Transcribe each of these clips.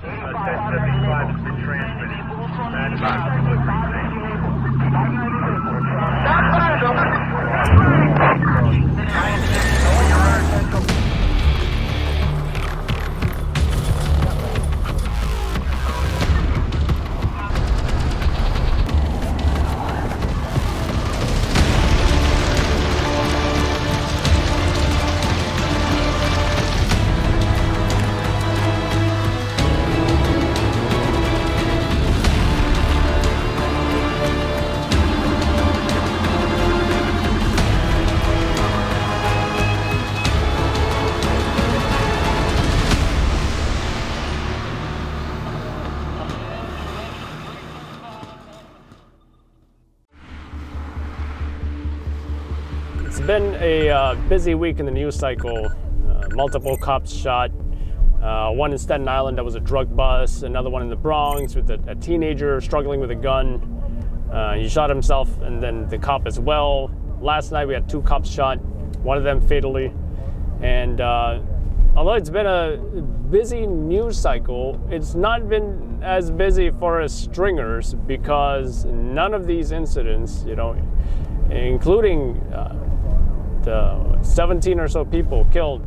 1075 has been transmitted. And about It's been a busy week in the news cycle. Multiple cops shot. One in Staten Island that was a drug bust. Another one in the Bronx with a teenager struggling with a gun. He shot himself and then the cop as well. Last night we had 2 cops shot, one of them fatally. And although it's been a busy news cycle, it's not been as busy for us stringers because none of these incidents, including the 17 or so people killed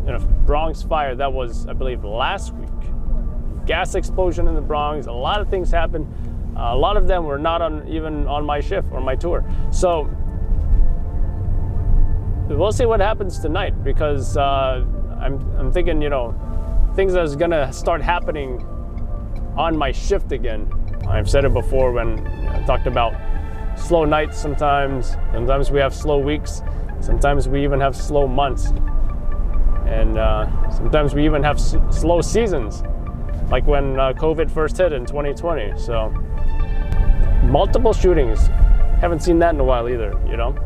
in a Bronx fire that was, I believe, last week. Gas explosion in the Bronx, a lot of things happened. A lot of them were not even on my shift or my tour. So we'll see what happens tonight because I'm thinking, things that's gonna start happening on my shift again. I've said it before when I talked about slow nights sometimes we have slow weeks, sometimes we even have slow months, and sometimes we even have slow seasons, like when COVID first hit in 2020. So multiple shootings, haven't seen that in a while either,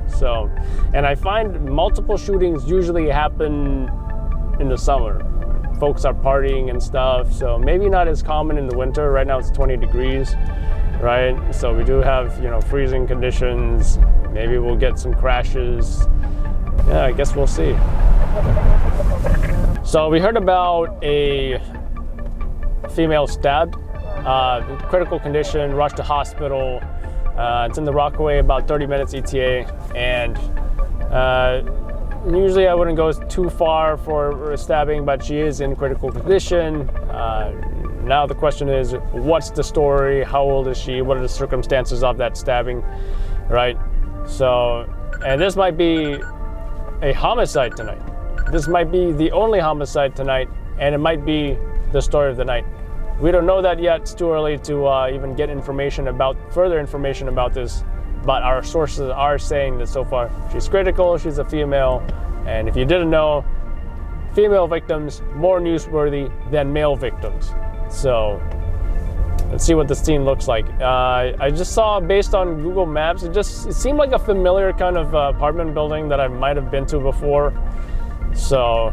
So, and I find multiple shootings usually happen in the summer. Folks are partying and stuff, so maybe not as common in the winter. Right now it's 20 degrees. Right, so we do have freezing conditions. Maybe we'll get some crashes. Yeah, I guess we'll see. So we heard about a female stabbed, critical condition, rushed to hospital. It's in the Rockaway, about 30 minutes ETA, and usually I wouldn't go too far for a stabbing, but she is in critical condition. Now the question is, what's the story? How old is she? What are the circumstances of that stabbing, right? So, and this might be a homicide tonight. This might be the only homicide tonight, and it might be the story of the night. We don't know that yet. It's too early to even get further information about this, but our sources are saying that so far she's critical, she's a female, and if you didn't know, female victims more newsworthy than male victims. So let's see what the scene looks like. I just saw, based on Google Maps, it seemed like a familiar kind of apartment building that I might have been to before. So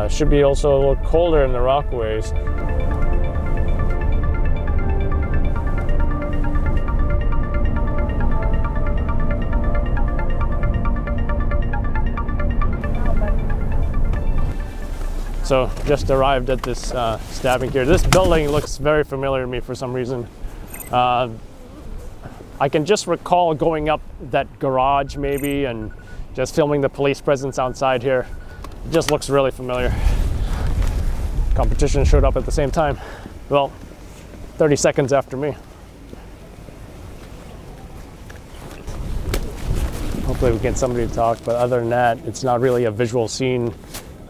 should be also a little colder in the Rockaways. So just arrived at this stabbing here. This building looks very familiar to me for some reason. I can just recall going up that garage maybe and just filming the police presence outside here. It just looks really familiar. Competition showed up at the same time. Well, 30 seconds after me. Hopefully we get somebody to talk, but other than that, it's not really a visual scene.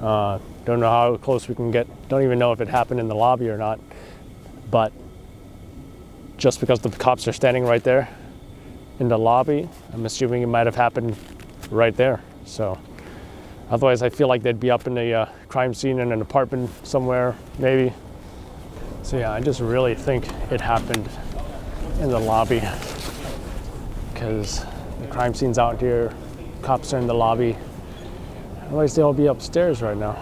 Don't know how close we can get. Don't even know if it happened in the lobby or not. But just because the cops are standing right there in the lobby, I'm assuming it might have happened right there. So otherwise I feel like they'd be up in a crime scene in an apartment somewhere, maybe. So yeah, I just really think it happened in the lobby because the crime scene's out here, cops are in the lobby. Otherwise they'll be upstairs right now.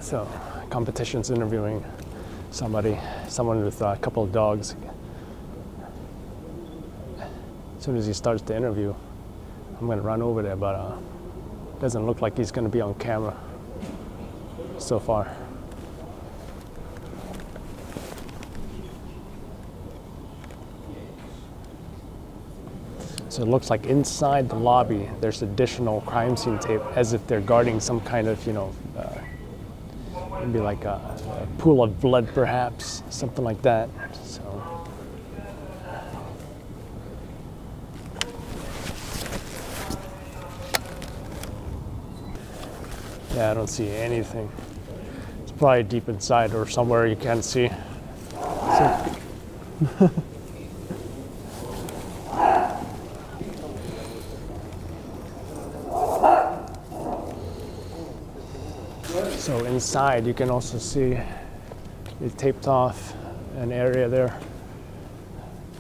So, competition's interviewing someone with a couple of dogs. As soon as he starts the interview, I'm gonna run over there, but Doesn't look like he's going to be on camera so far. So it looks like inside the lobby there's additional crime scene tape, as if they're guarding some kind of, maybe like a pool of blood perhaps, something like that. So yeah, I don't see anything. It's probably deep inside or somewhere you can't see. So inside you can also see it taped off an area there.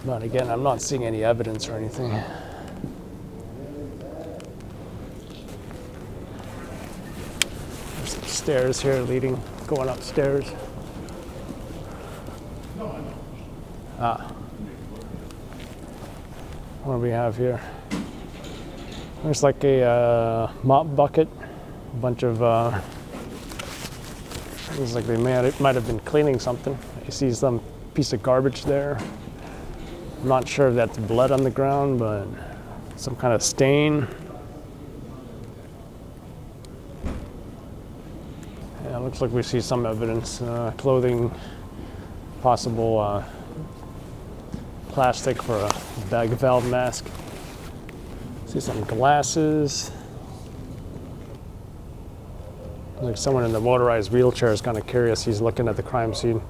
But again, I'm not seeing any evidence or anything. There's some stairs here going upstairs. What do we have here? There's like a mop bucket, a bunch of looks like they might have been cleaning something. You see some piece of garbage there. I'm not sure if that's blood on the ground, but some kind of stain. Yeah, it looks like we see some evidence. Clothing, possible plastic for a bag valve mask. See some glasses. Like someone in the motorized wheelchair is kind of curious. He's looking at the crime scene.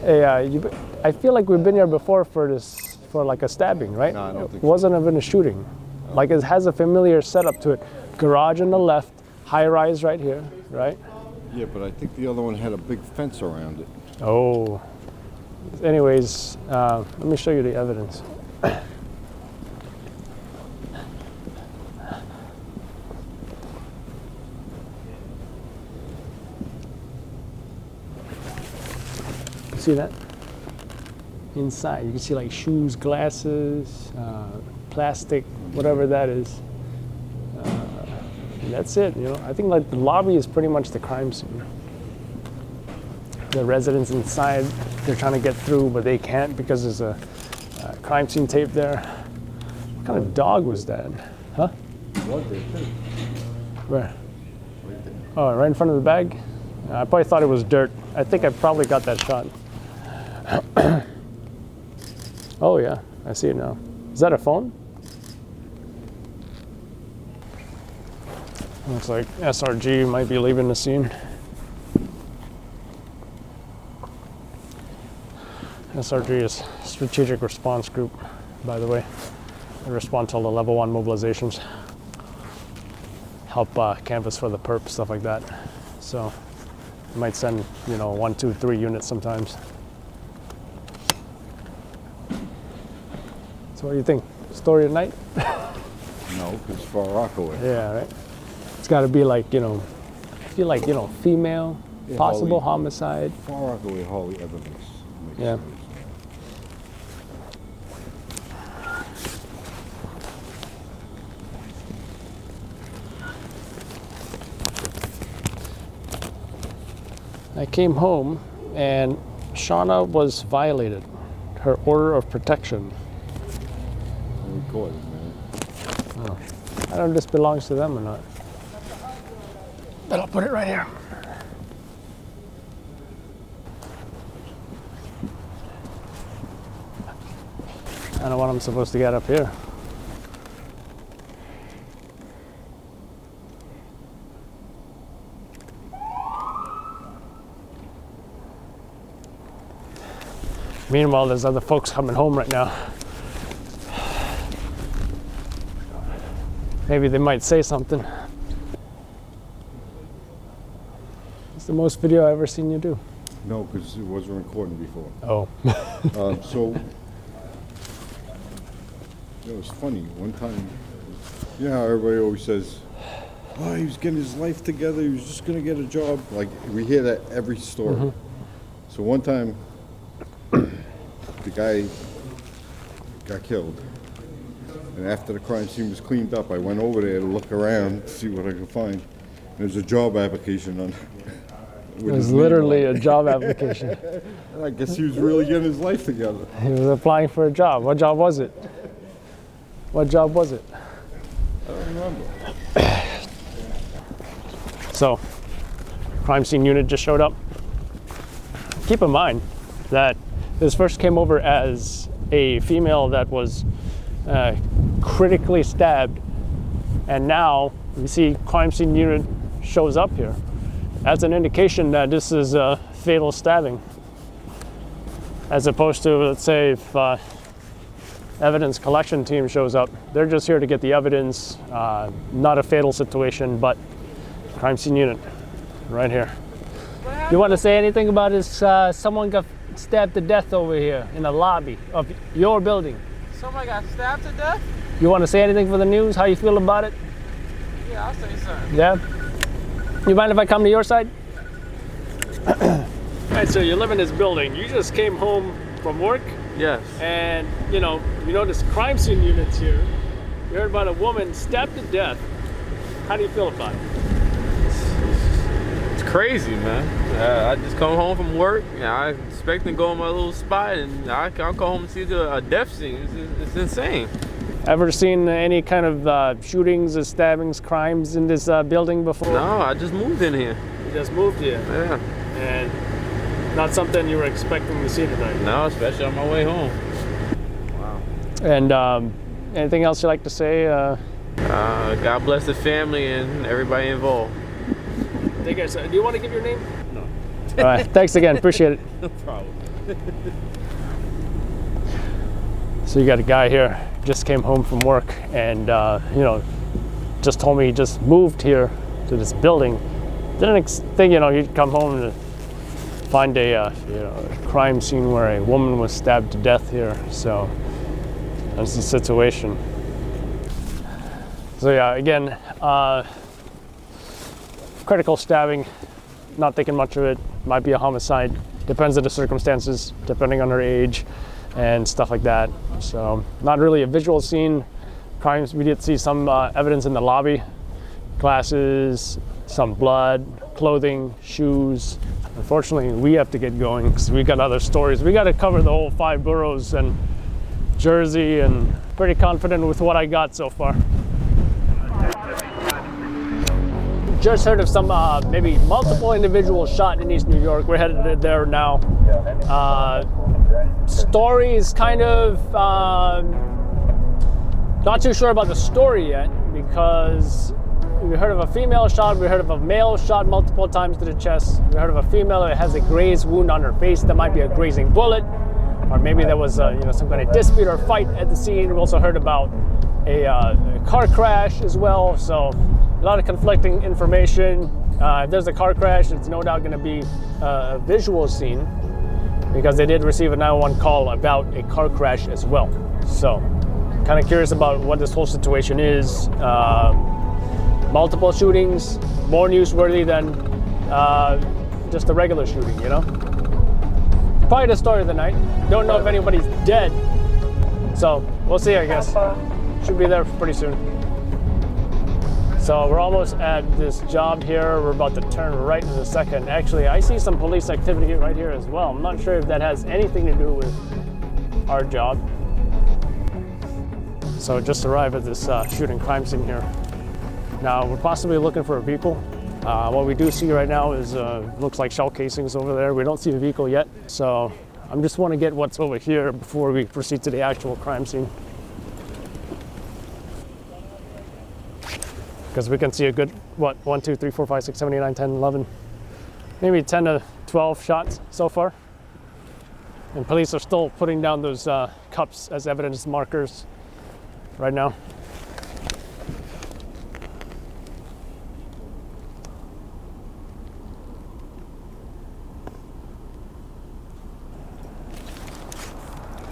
Hey, I feel like we've been here before for like a stabbing, right? No, I don't think it wasn't even a shooting. Like it has a familiar setup to it. Garage on the left, high rise right here, right? Yeah, but I think the other one had a big fence around it. Oh. Anyways, let me show you the evidence. See that? Inside, you can see like shoes, glasses, plastic, whatever that is. And that's it. I think like the lobby is pretty much the crime scene. The residents inside, they're trying to get through, but they can't because there's a crime scene tape there. What kind of dog was that? Huh? Blood there too. Where? Right there. Oh, right in front of the bag? I probably thought it was dirt. I think I probably got that shot. Oh yeah, I see it now. Is that a phone? Looks like SRG might be leaving the scene. SRG is Strategic Response Group, by the way. They respond to all the level 1 mobilizations. Help canvas for the perp, stuff like that. So might send 1, 2, 3 units sometimes. So what do you think? Story at night? No, it's for Rockaway. Yeah, right. It's got to be like I feel like female, Yeah, possible Holly. homicide. Far Rockaway, Holly Evans. Makes Yeah. sense. I came home and Shauna was violated. Her order of protection. Recorded, man. Oh. I don't know if this belongs to them or not. But I'll put it right here. I don't know what I'm supposed to get up here. Meanwhile, there's other folks coming home right now. Maybe they might say something. It's the most video I've ever seen you do. No, because it wasn't recording before. Oh. So it was funny. One time, how everybody always says, "Oh, he was getting his life together. He was just gonna get a job." Like we hear that every story. Mm-hmm. So one time, the guy got killed. And after the crime scene was cleaned up, I went over there to look around to see what I could find. There's a job application on. It was literally a job application. I guess he was really getting his life together. He was applying for a job. What job was it? What job was it? I don't remember. So, crime scene unit just showed up. Keep in mind that this first came over as a female that was critically stabbed, and now we see crime scene unit shows up here. That's an indication that this is a fatal stabbing, as opposed to, let's say, if evidence collection team shows up. They're just here to get the evidence, not a fatal situation, but crime scene unit right here. You want to say anything about this? Someone got stabbed to death over here in the lobby of your building. Somebody got stabbed to death? You want to say anything for the news? How you feel about it? Yeah, I'll say something. Yeah? You mind if I come to your side? All right, so you live in this building. You just came home from work, Yes. and you notice crime scene units here. You heard about a woman stabbed to death. How do you feel about it? It's crazy, man. I just come home from work, and I expect to go in my little spot, and I'll come home and see a death scene. It's insane. Ever seen any kind of shootings or stabbings, crimes in this building before? No, I just moved in here. You just moved here, Yeah. and not something you were expecting to see tonight. No, especially on my way home. Wow. And anything else you'd like to say? God bless the family and everybody involved. Take care, sir. Do you want to give your name? No. All right. Thanks again. Appreciate it. No problem. So you got a guy here, just came home from work, and just told me he just moved here to this building. Didn't think he'd come home to find a crime scene where a woman was stabbed to death here. So that's the situation. So yeah, again, critical stabbing. Not thinking much of it. Might be a homicide. Depends on the circumstances, depending on her age and stuff like that. So not really a visual scene. Crimes, we did see some evidence in the lobby. Glasses, some blood, clothing, shoes. Unfortunately, we have to get going because we got other stories. We got to cover the whole 5 boroughs and Jersey, and pretty confident with what I got so far. Just heard of some maybe multiple individuals shot in East New York. We're headed there now. Stories kind of not too sure about the story yet, because we heard of a female shot, we heard of a male shot multiple times to the chest, we heard of a female that has a graze wound on her face that might be a grazing bullet, or maybe there was some kind of dispute or fight at the scene. We also heard about a car crash as well, so a lot of conflicting information. If there's a car crash, it's no doubt going to be a visual scene, because they did receive a 911 call about a car crash as well. So kind of curious about what this whole situation is. Multiple shootings, more newsworthy than just a regular shooting, Probably the story of the night. Don't know if anybody's dead, so we'll see, I guess. Should be there pretty soon. So we're almost at this job here. We're about to turn right in a second. Actually, I see some police activity right here as well. I'm not sure if that has anything to do with our job. So just arrived at this shooting crime scene here. Now we're possibly looking for a vehicle. What we do see right now is looks like shell casings over there. We don't see a vehicle yet. So I just want to get what's over here before we proceed to the actual crime scene. Because we can see a good, 1, 2, 3, 4, 5, 6, 7, 8, 9, 10, 11, maybe 10 to 12 shots so far. And police are still putting down those cups as evidence markers right now.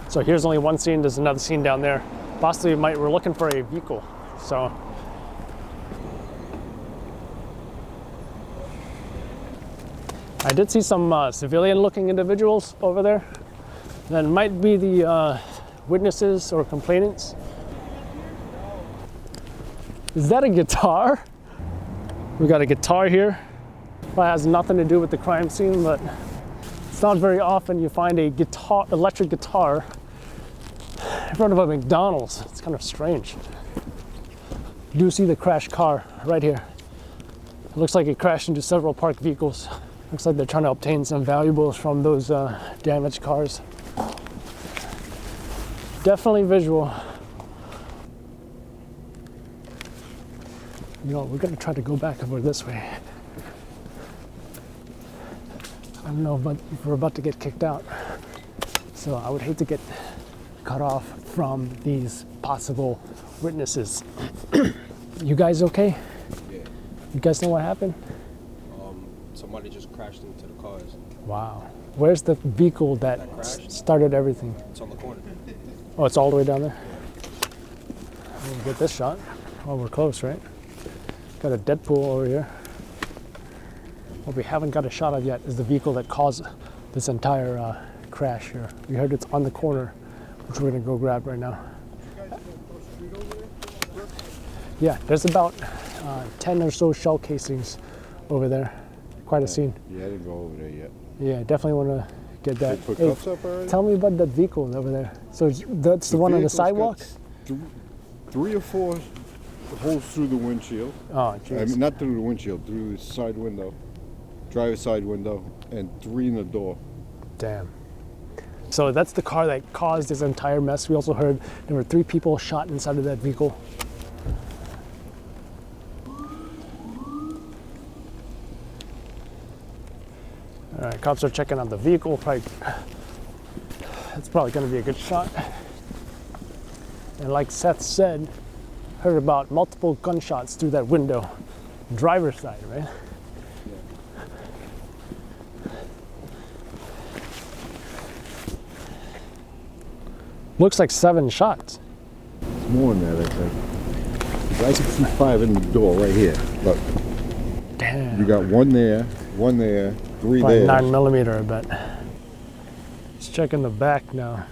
So here's only one scene, there's another scene down there. Possibly we're looking for a vehicle, so. I did see some civilian-looking individuals over there. That might be the witnesses or complainants. Is that a guitar? We got a guitar here. Probably has nothing to do with the crime scene, but it's not very often you find a guitar, electric guitar in front of a McDonald's. It's kind of strange. You do see the crashed car right here. It looks like it crashed into several parked vehicles. Looks like they're trying to obtain some valuables from those damaged cars. Definitely visual. You know, we're gonna try to go back over this way. I don't know, but we're about to get kicked out. So I would hate to get cut off from these possible witnesses. You guys okay? Yeah. You guys know what happened? Somebody just crashed into the cars. Wow. Where's the vehicle that crashed? started everything? It's on the corner. Oh, it's all the way down there? We'll get this shot. Oh, we're close, right? Got a Deadpool over here. What we haven't got a shot of yet is the vehicle that caused this entire crash here. We heard it's on the corner, which we're gonna go grab right now. Yeah, there's about 10 or so shell casings over there. Quite a scene. Yeah, I didn't go over there yet. Yeah, definitely want to get that. They put Hey, cups up already? tell me about that vehicle over there. So that's the one on the vehicle's got sidewalk? 3 or 4 holes through the windshield. Oh, jeez. I mean, not through the windshield, through the side window, driver's side window, and 3 in the door. Damn. So that's the car that caused this entire mess. We also heard there were 3 people shot inside of that vehicle. All right, cops are checking out the vehicle. It's probably going to be a good shot. And like Seth said, heard about multiple gunshots through that window, driver's side, right? Looks like 7 shots. It's more than that, I think. 'Cause I can see 5 in the door right here. Look, Damn. you got 1 there, 1 there, 3 Probably there. 9mm, I bet. Let's check in the back now.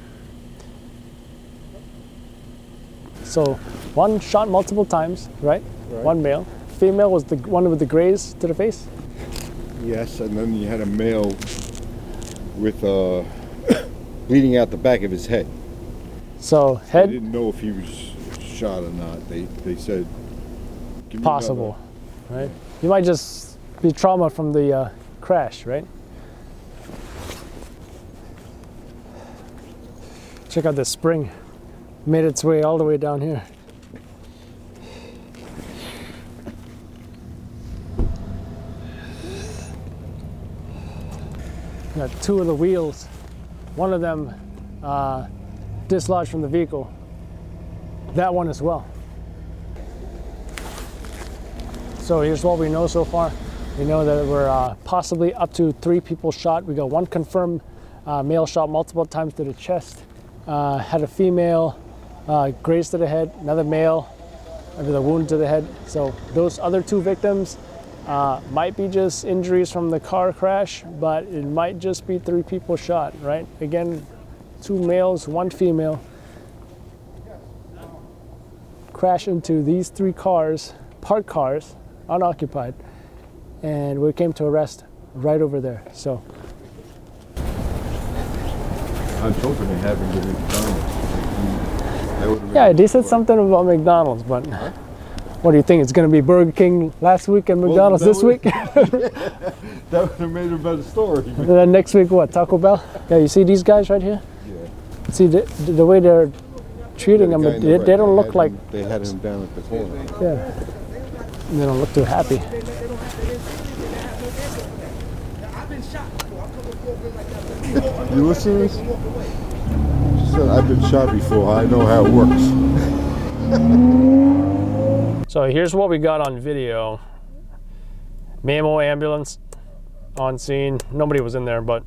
So, one shot multiple times, right? Right. 1 male. Female was the one with the graze to the face? Yes, and then you had a male with bleeding out the back of his head. So, They head, didn't know if he was shot or not. They said, "Give me possible, right? You might just be trauma from the crash, right? Check out this spring. Made its way all the way down here. Got 2 of the wheels. One of them dislodged from the vehicle. That one as well. So here's what we know so far. We know that we're possibly up to 3 people shot. We got 1 confirmed male shot multiple times to the chest. Had a female grazed to the head, another male with a wound to the head. So those other 2 victims might be just injuries from the car crash, but it might just be 3 people shot, right? Again, 2 males, 1 female. Crash into these 3 cars, parked cars, unoccupied, and we came to arrest right over there. So I'm hoping they haven't given McDonald's. yeah, they said something about McDonald's, but what do you think? It's going to be Burger King last week and McDonald's this week? That would have made a better story. And then next week, what, Taco Bell? Yeah, you see these guys right here? Yeah. See the way they're treating them, they don't look like, They had him down at the corner. yeah, they don't look too happy. You listen to this? She said, I've been shot before. I know how it works. So here's what we got on video. Mamo ambulance on scene. Nobody was in there, but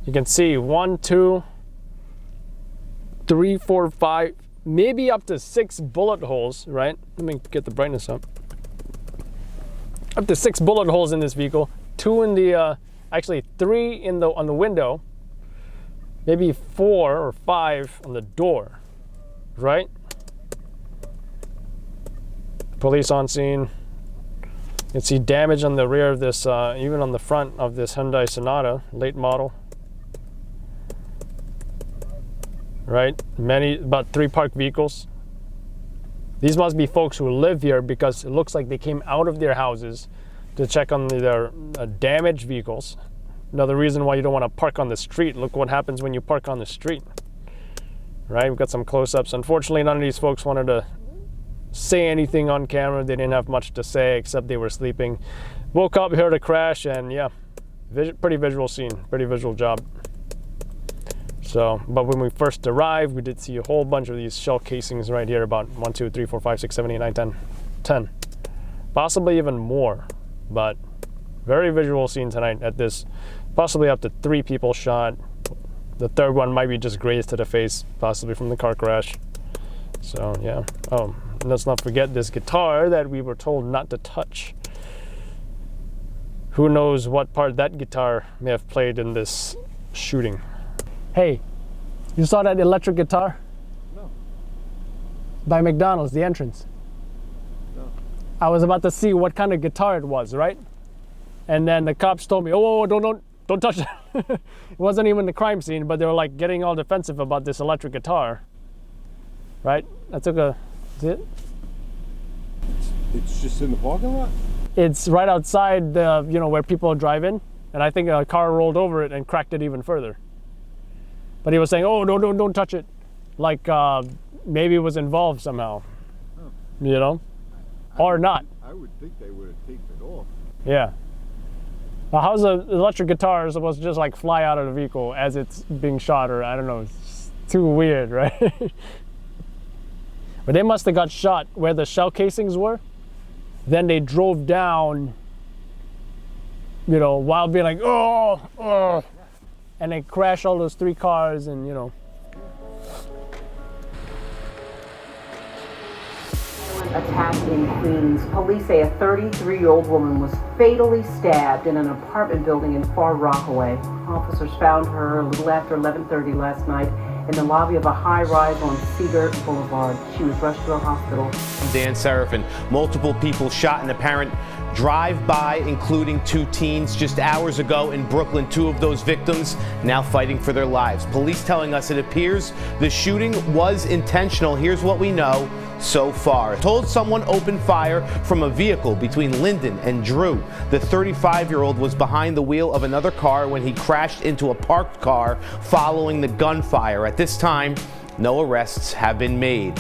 you can see 1, 2, 3, 4, 5, maybe up to 6 bullet holes, right? Let me get the brightness up. Up to 6 bullet holes in this vehicle. 2 in the, actually 3 in on the window. maybe 4 or 5 on the door, right? Police on scene. You can see damage on the rear of this, even on the front of this Hyundai Sonata, late model. Right? About 3 parked vehicles. These must be folks who live here because it looks like they came out of their houses to check on their damaged vehicles. Another reason why you don't want to park on the street. Look what happens when you park on the street. Right? We've got some close-ups. Unfortunately, none of these folks wanted to say anything on camera. They didn't have much to say except they were sleeping. Woke up, heard a crash, and yeah, pretty visual scene, pretty visual job. So, but when we first arrived, we did see a whole bunch of these shell casings right here, about 1, 2, 3, 4, 5, 6, 7, 8, 9, 10. Possibly even more, but very visual scene tonight at this, possibly up to 3 people shot. The third one might be just grazed to the face, possibly from the car crash. So yeah. Oh, let's not forget this guitar that we were told not to touch. Who knows what part that guitar may have played in this shooting. Hey, you saw that electric guitar? No. By McDonald's, the entrance. No. I was about to see what kind of guitar it was, right? And then the cops told me, oh, don't touch it. It wasn't even the crime scene, but they were like getting all defensive about this electric guitar. Right? I took a, is it? It's just in the parking lot? It's right outside the, where people drive in. And I think a car rolled over it and cracked it even further. But he was saying, oh, no, don't touch it. Like maybe it was involved somehow, or not. I would think they would have taped it off. Yeah. Now, how's an electric guitar supposed to just like fly out of the vehicle as it's being shot, or I don't know, it's too weird, right? But they must have got shot where the shell casings were. Then they drove down, while being like, oh, and they crashed all those 3 cars and, Attack in Queens. Police say a 33-year-old woman was fatally stabbed in an apartment building in Far Rockaway. Officers found her a little after 11:30 last night in the lobby of a high-rise on Cedar Boulevard. She was rushed to a hospital. Dan Serafin. Multiple people shot in apparent drive-by, including 2 teens just hours ago in Brooklyn. 2 of those victims now fighting for their lives. Police telling us it appears the shooting was intentional. Here's what we know so far. Told someone opened fire from a vehicle between Linden and Drew. The 35-year-old was behind the wheel of another car when he crashed into a parked car following the gunfire. At this time, no arrests have been made.